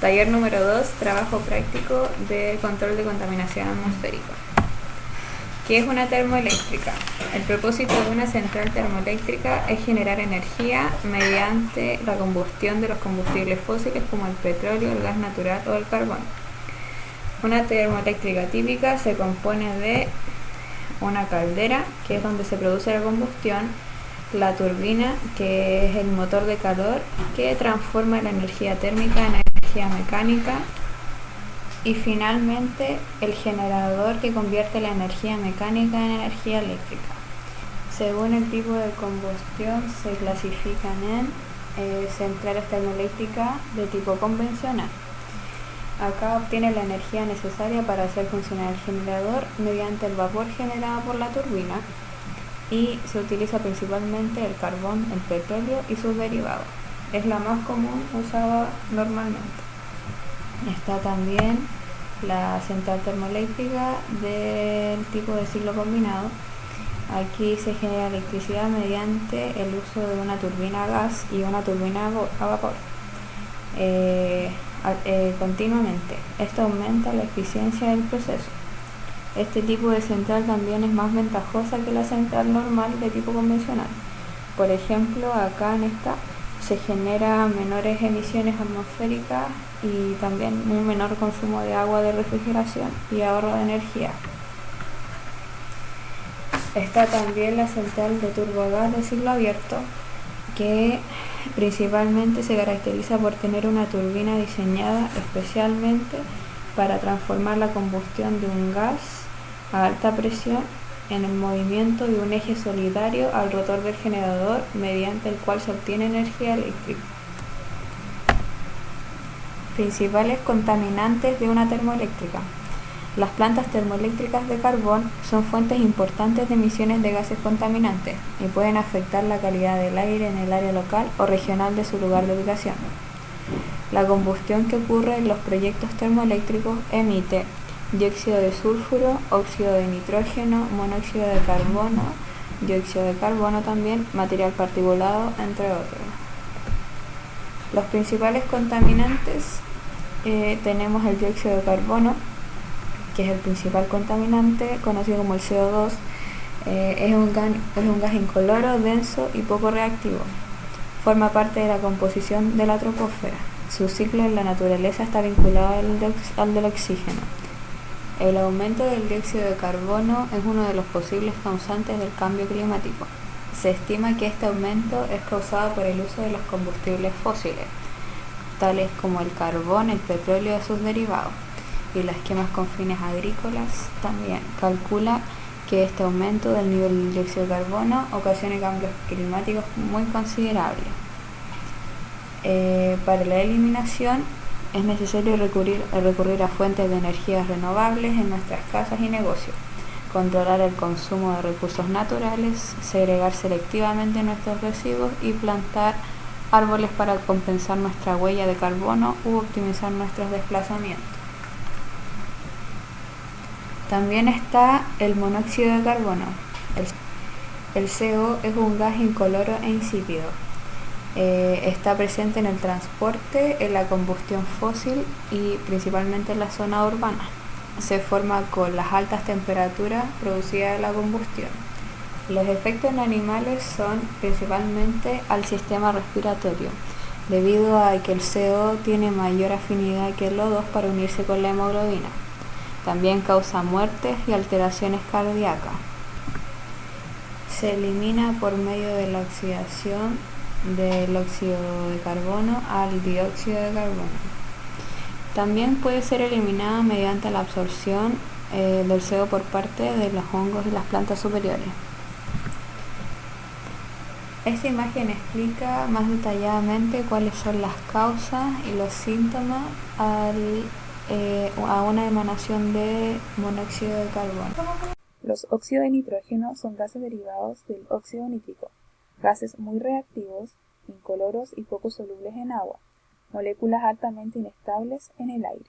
Taller número 2, trabajo práctico de control de contaminación atmosférica. ¿Qué es una termoeléctrica? El propósito de una central termoeléctrica es generar energía mediante la combustión de los combustibles fósiles como el petróleo, el gas natural o el carbón. Una termoeléctrica típica se compone de una caldera, que es donde se produce la combustión, la turbina, que es el motor de calor que transforma la energía térmica en energía mecánica, y finalmente el generador que convierte la energía mecánica en energía eléctrica. Según el tipo de combustión se clasifican en centrales termoeléctricas de tipo convencional. Acá obtiene la energía necesaria para hacer funcionar el generador mediante el vapor generado por la turbina, y se utiliza principalmente el carbón, el petróleo y sus derivados. Es la más común usada normalmente. Está también la central termoeléctrica del tipo de ciclo combinado. Aquí se genera electricidad mediante el uso de una turbina a gas y una turbina a vapor continuamente. Esto aumenta la eficiencia del proceso. Este tipo de central también es más ventajosa que la central normal de tipo convencional. Por ejemplo, acá en esta se genera menores emisiones atmosféricas y también un menor consumo de agua de refrigeración y ahorro de energía. Está también la central de turbogás de ciclo abierto, que principalmente se caracteriza por tener una turbina diseñada especialmente para transformar la combustión de un gas a alta presión en el movimiento de un eje solidario al rotor del generador, mediante el cual se obtiene energía eléctrica. Principales contaminantes de una termoeléctrica. Las plantas termoeléctricas de carbón son fuentes importantes de emisiones de gases contaminantes y pueden afectar la calidad del aire en el área local o regional de su lugar de ubicación. La combustión que ocurre en los proyectos termoeléctricos emite dióxido de sulfuro, óxido de nitrógeno, monóxido de carbono, dióxido de carbono también, material particulado, entre otros. Los principales contaminantes, tenemos el dióxido de carbono, que es el principal contaminante, conocido como el CO2. Es un gas incoloro, denso y poco reactivo. Forma parte de la composición de la troposfera. Su ciclo en la naturaleza está vinculado al del oxígeno. El aumento del dióxido de carbono es uno de los posibles causantes del cambio climático. Se estima que este aumento es causado por el uso de los combustibles fósiles, tales como el carbón, el petróleo y sus derivados, y las quemas con fines agrícolas. También calcula que este aumento del nivel de dióxido de carbono ocasiona cambios climáticos muy considerables. Para la eliminación es necesario recurrir a fuentes de energías renovables en nuestras casas y negocios, controlar el consumo de recursos naturales, segregar selectivamente nuestros residuos y plantar árboles para compensar nuestra huella de carbono u optimizar nuestros desplazamientos. También está el monóxido de carbono. El CO es un gas incoloro e insípido. Está presente en el transporte, en la combustión fósil y principalmente en la zona urbana. Se forma con las altas temperaturas producidas de la combustión. Los efectos en animales son principalmente al sistema respiratorio, debido a que el CO tiene mayor afinidad que el O2 para unirse con la hemoglobina. También causa muertes y alteraciones cardíacas. Se elimina por medio de la oxidación del óxido de carbono al dióxido de carbono. También puede ser eliminada mediante la absorción del CO por parte de los hongos y las plantas superiores. Esta imagen explica más detalladamente cuáles son las causas y los síntomas a una emanación de monóxido de carbono. Los óxidos de nitrógeno son gases derivados del óxido nítrico, gases muy reactivos, incoloros y poco solubles en agua, moléculas altamente inestables en el aire.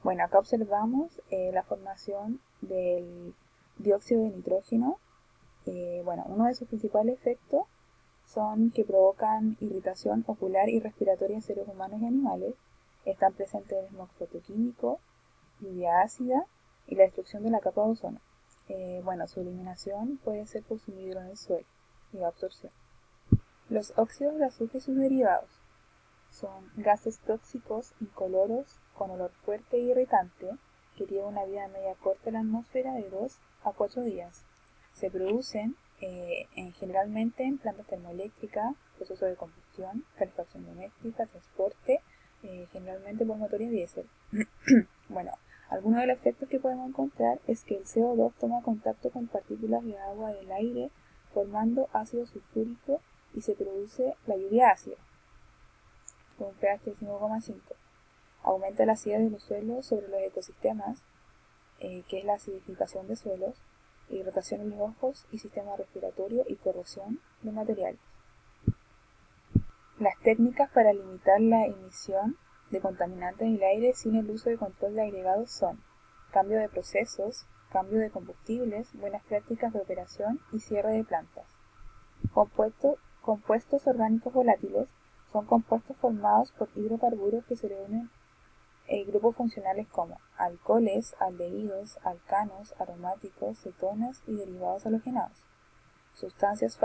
Bueno, acá observamos la formación del dióxido de nitrógeno. Uno de sus principales efectos son que provocan irritación ocular y respiratoria en seres humanos y animales, Están presentes el smog fotoquímico, lluvia ácida y la destrucción de la capa de ozono. Su eliminación puede ser por sumido en el suelo y absorción. Los óxidos de azufre y sus derivados son gases tóxicos, incoloros, con olor fuerte e irritante, que tienen una vida media corta en la atmósfera de 2 a 4 días. Se producen generalmente en plantas termoeléctricas, procesos de combustión, calefacción doméstica, transporte, generalmente por motores diésel. Algunos de los efectos que podemos encontrar es que el CO2 toma contacto con partículas de agua del aire formando ácido sulfúrico y se produce la lluvia ácida con un pH de 5,5. Aumenta la acidez de los suelos sobre los ecosistemas, que es la acidificación de suelos, irritación en los ojos y sistema respiratorio y corrosión de materiales. Las técnicas para limitar la emisión de contaminantes del aire sin el uso de control de agregados son cambio de procesos, cambio de combustibles, buenas prácticas de operación y cierre de plantas. Compuestos orgánicos volátiles son compuestos formados por hidrocarburos que se reúnen en grupos funcionales como alcoholes, aldehídos, alcanos, aromáticos, cetonas y derivados halogenados. Sustancias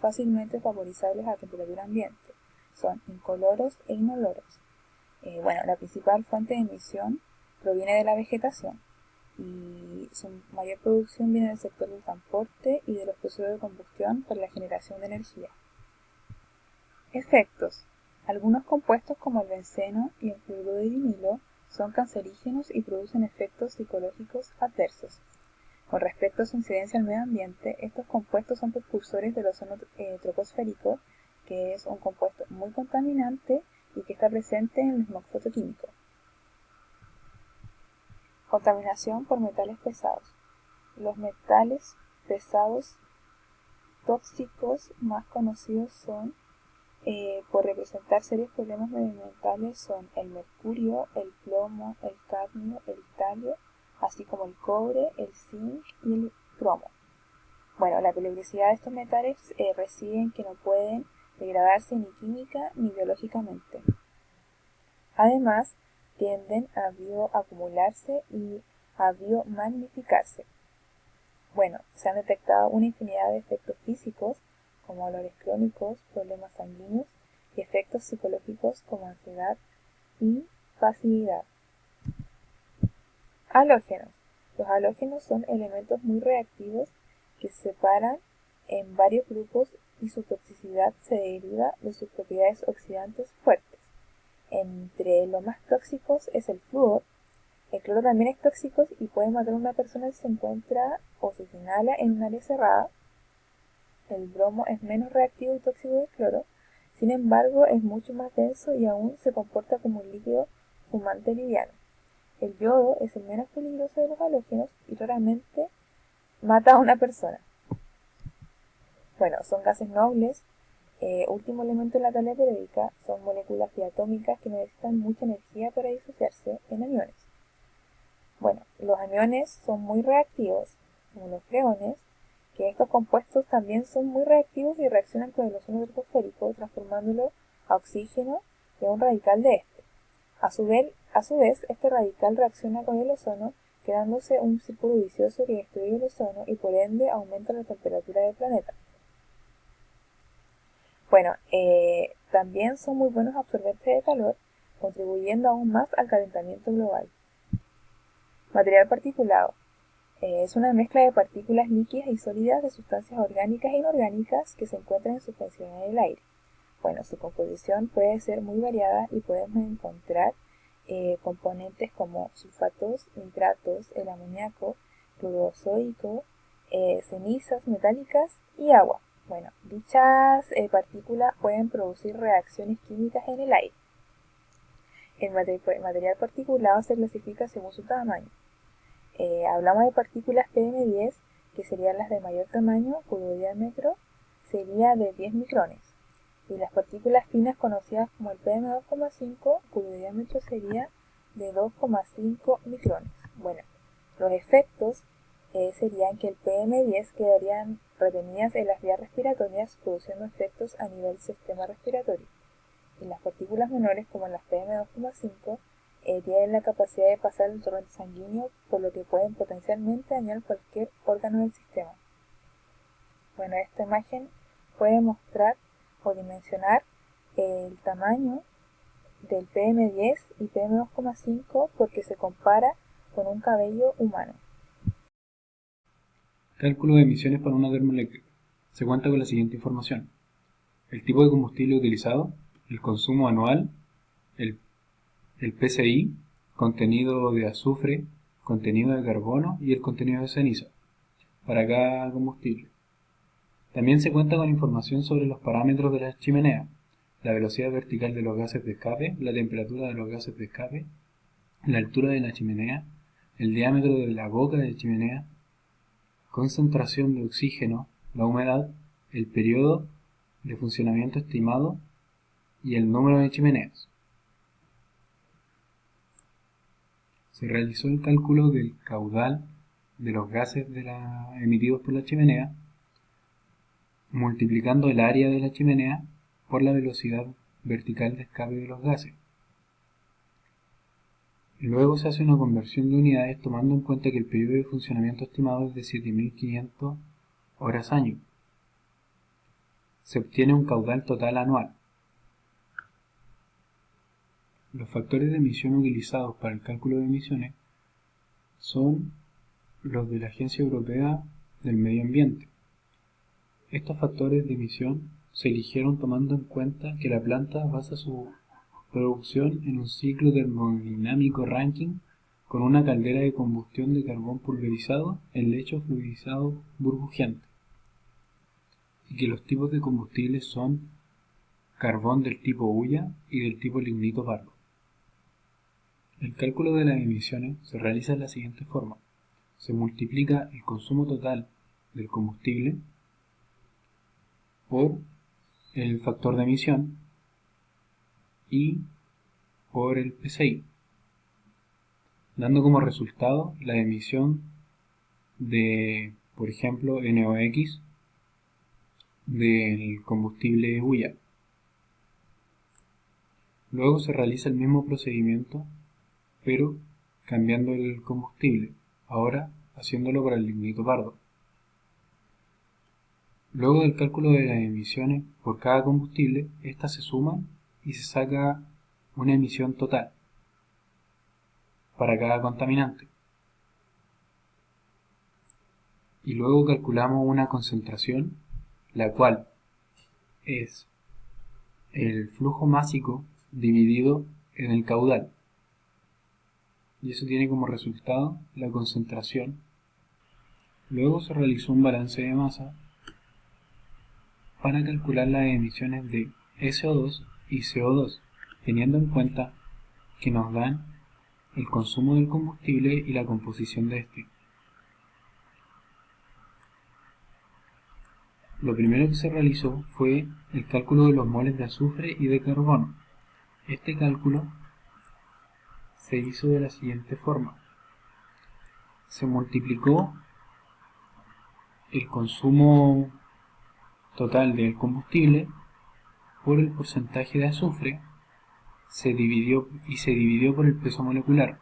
fácilmente vaporizables a temperatura ambiente. Son incoloros e inoloros. La principal fuente de emisión proviene de la vegetación y su mayor producción viene del sector del transporte y de los procesos de combustión para la generación de energía. Efectos. Algunos compuestos como el benceno y el cloruro de vinilo son cancerígenos y producen efectos psicológicos adversos. Con respecto a su incidencia al medio ambiente, estos compuestos son precursores del ozono troposférico, que es un compuesto muy contaminante y que está presente en el smog fotoquímico. Contaminación por metales pesados. Los metales pesados tóxicos más conocidos son por representar serios problemas medioambientales son el mercurio, el plomo, el cadmio, el talio, así como el cobre, el zinc y el cromo. La peligrosidad de estos metales reside en que no pueden degradarse ni química ni biológicamente. Además, tienden a bioacumularse y a biomagnificarse. Se han detectado una infinidad de efectos físicos como dolores crónicos, problemas sanguíneos y efectos psicológicos como ansiedad y pasividad. Halógenos. Los halógenos son elementos muy reactivos que se separan en varios grupos y su toxicidad se deriva de sus propiedades oxidantes fuertes. Entre los más tóxicos es el flúor. El cloro también es tóxico y puede matar a una persona si se encuentra o se inhala en un área cerrada. El bromo es menos reactivo y tóxico que el cloro, sin embargo es mucho más denso y aún se comporta como un líquido fumante liviano. El yodo es el menos peligroso de los halógenos y raramente mata a una persona. Son gases nobles. Último elemento de la tabla periódica, son moléculas diatómicas que necesitan mucha energía para disociarse en aniones. Los aniones son muy reactivos, como los freones, que estos compuestos también son muy reactivos y reaccionan con el ozono troposférico, transformándolo a oxígeno y a un radical de este. A su vez, este radical reacciona con el ozono, quedándose un círculo vicioso que destruye el ozono y por ende aumenta la temperatura del planeta. También son muy buenos absorbentes de calor, contribuyendo aún más al calentamiento global. Material particulado. Es una mezcla de partículas líquidas y sólidas de sustancias orgánicas e inorgánicas que se encuentran en suspensión en el aire. Su composición puede ser muy variada y podemos encontrar componentes como sulfatos, nitratos, el amoníaco, cloruro sódico, cenizas metálicas y agua. Dichas partículas pueden producir reacciones químicas en el aire. El material particulado se clasifica según su tamaño. Hablamos de partículas PM10, que serían las de mayor tamaño, cuyo diámetro sería de 10 micrones, y las partículas finas conocidas como el PM2,5, cuyo diámetro sería de 2,5 micrones. Los efectos serían que el PM10 quedarían retenidas en las vías respiratorias, produciendo efectos a nivel sistema respiratorio. Y las partículas menores, como las PM2,5, tienen la capacidad de pasar el torrente sanguíneo, por lo que pueden potencialmente dañar cualquier órgano del sistema. Bueno, esta imagen puede mostrar o dimensionar el tamaño del PM10 y PM2,5 porque se compara con un cabello humano. Cálculo de emisiones para una termoeléctrica. Se cuenta con la siguiente información: el tipo de combustible utilizado, el consumo anual, el PCI, contenido de azufre, contenido de carbono y el contenido de ceniza para cada combustible. También se cuenta con información sobre los parámetros de la chimenea: la velocidad vertical de los gases de escape, la temperatura de los gases de escape, la altura de la chimenea, el diámetro de la boca de la chimenea, concentración de oxígeno, la humedad, el periodo de funcionamiento estimado y el número de chimeneas. Se realizó el cálculo del caudal de los gases emitidos por la chimenea, multiplicando el área de la chimenea por la velocidad vertical de escape de los gases. Luego se hace una conversión de unidades tomando en cuenta que el periodo de funcionamiento estimado es de 7500 horas año. Se obtiene un caudal total anual. Los factores de emisión utilizados para el cálculo de emisiones son los de la Agencia Europea del Medio Ambiente. Estos factores de emisión se eligieron tomando en cuenta que la planta basa su producción en un ciclo termodinámico Rankine con una caldera de combustión de carbón pulverizado en lecho fluidizado burbujeante, y que los tipos de combustibles son carbón del tipo hulla y del tipo lignito pardo. El cálculo de las emisiones se realiza de la siguiente forma: se multiplica el consumo total del combustible por el factor de emisión y por el PCI, dando como resultado la emisión de, por ejemplo, NOx del combustible hulla. Luego se realiza el mismo procedimiento, pero cambiando el combustible, ahora haciéndolo para el lignito pardo. Luego del cálculo de las emisiones por cada combustible, estas se suman y se saca una emisión total para cada contaminante. Y luego calculamos una concentración, la cual es el flujo másico dividido en el caudal. Y eso tiene como resultado la concentración. Luego se realizó un balance de masa para calcular las emisiones de SO2 y CO2, teniendo en cuenta que nos dan el consumo del combustible y la composición de este. Lo primero que se realizó fue el cálculo de los moles de azufre y de carbono. Este cálculo se hizo de la siguiente forma: se multiplicó el consumo total del combustible por el porcentaje de azufre, se dividió por el peso molecular,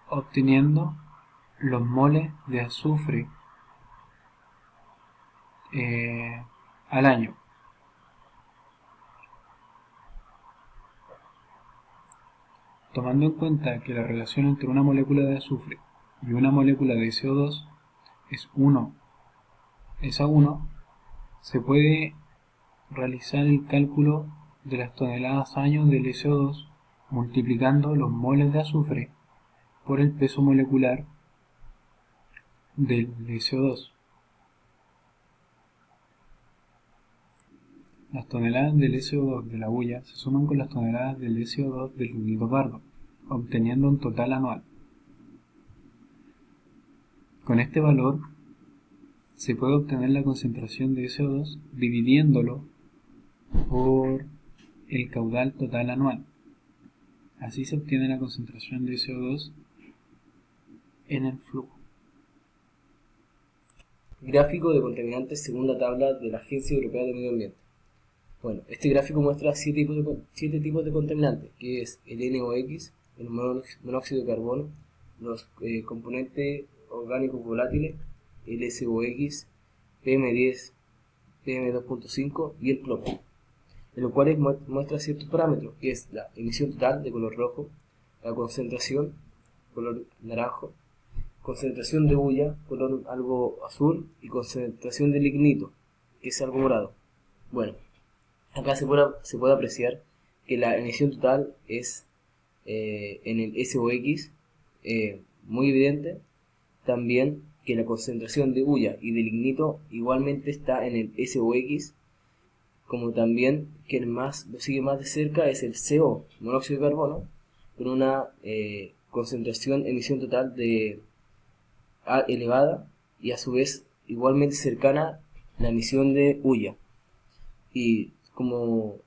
obteniendo los moles de azufre al año. Tomando en cuenta que la relación entre una molécula de azufre y una molécula de CO2 es 1 a 1, se puede realizar el cálculo de las toneladas año del SO2 multiplicando los moles de azufre por el peso molecular del SO2. Las toneladas del SO2 de la hulla se suman con las toneladas del SO2 del lignito pardo, obteniendo un total anual. Con este valor se puede obtener la concentración de SO2 dividiéndolo por el caudal total anual. Así se obtiene la concentración de SO2 en el flujo. Gráfico de contaminantes según la tabla de la Agencia Europea del Medio Ambiente. Bueno, este gráfico muestra 7 tipos de contaminantes, que es el NOx, el monóxido de carbono, los componentes orgánicos volátiles, el SOx, PM10, PM2.5 y el plomo, en los cuales muestra ciertos parámetros, que es la emisión total de color rojo, la concentración, color naranjo, concentración de hulla, color algo azul, y concentración de lignito, que es algo morado. Bueno, acá se puede apreciar que la emisión total es en el SOx muy evidente, también que la concentración de hulla y de lignito igualmente está en el SOx, como también que el más lo sigue más de cerca es el CO, monóxido de carbono, con una concentración, emisión total de A elevada, y a su vez igualmente cercana la emisión de hulla, y como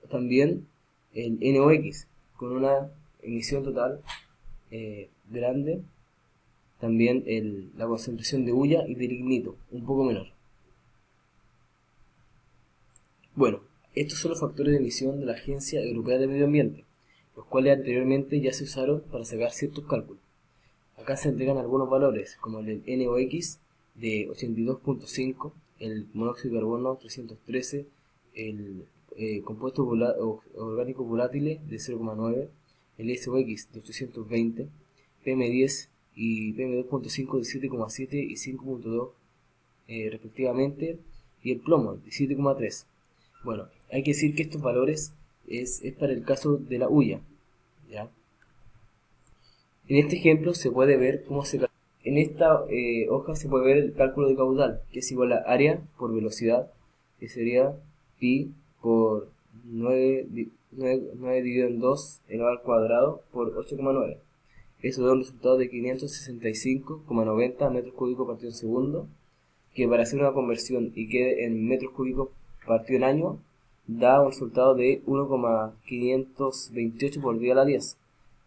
también el NOx con una emisión total grande, también la concentración de hulla y de lignito un poco menor. Bueno, estos son los factores de emisión de la Agencia Europea de Medio Ambiente, los cuales anteriormente ya se usaron para sacar ciertos cálculos. Acá se entregan algunos valores, como el NOx de 82.5, el monóxido de carbono 313, el compuestos orgánicos volátiles de 0,9, el SOx de 820, PM10 y PM2.5 de 7,7 y 5,2 respectivamente, y el plomo de 7,3. Bueno, hay que decir que estos valores es para el caso de la hulla, ¿ya? En este ejemplo se puede ver cómo en esta hoja se puede ver el cálculo de caudal, que es igual a área por velocidad, que sería pi por 9 dividido en 2 elevado al cuadrado por 8,9. Eso da un resultado de 565,90 metros cúbicos partido en segundo, que para hacer una conversión y quede en metros cúbicos partido en año, da un resultado de 1,528 por 10 a la 10.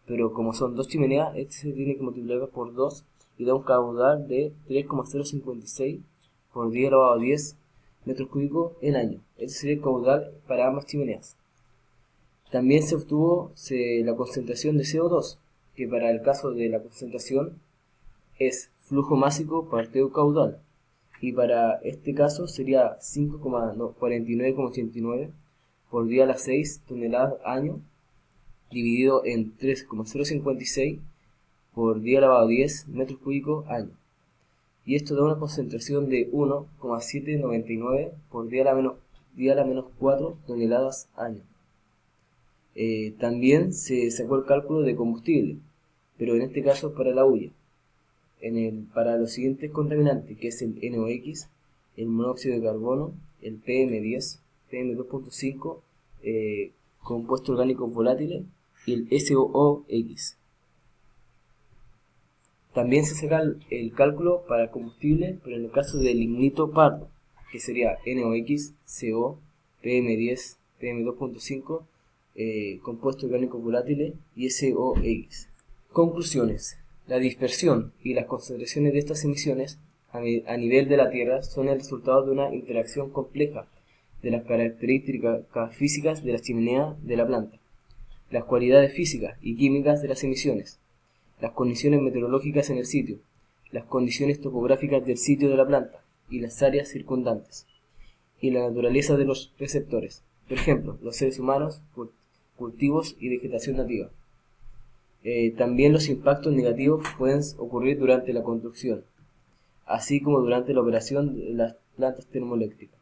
Pero como son dos chimeneas, este se tiene que multiplicar por 2 y da un caudal de 3,056 por 10 elevado a 10 metros cúbicos en año. Este sería el caudal para ambas chimeneas. También se obtuvo la concentración de CO2, que para el caso de la concentración es flujo másico partido caudal, y para este caso sería 5,49,89 por 10 a la 6 toneladas año, dividido en 3,056 por 10 elevado a 10 metros cúbicos año. Y esto da una concentración de 1,799 por 10 a la menos 4 toneladas año. También se sacó el cálculo de combustible, pero en este caso para la hulla. Para los siguientes contaminantes, que es el NOx, el monóxido de carbono, el PM10, PM2.5, compuestos orgánicos volátiles, y el SOx. También se saca el cálculo para el combustible, pero en el caso del lignito pardo, que sería NOx, CO, PM10, PM2.5, compuestos orgánicos volátiles y SOx. Conclusiones. La dispersión y las concentraciones de estas emisiones a nivel de la Tierra son el resultado de una interacción compleja de las características físicas de la chimenea de la planta, las cualidades físicas y químicas de las emisiones, las condiciones meteorológicas en el sitio, las condiciones topográficas del sitio de la planta y las áreas circundantes, y la naturaleza de los receptores, por ejemplo, los seres humanos, cultivos y vegetación nativa. También los impactos negativos pueden ocurrir durante la construcción, así como durante la operación de las plantas termoeléctricas.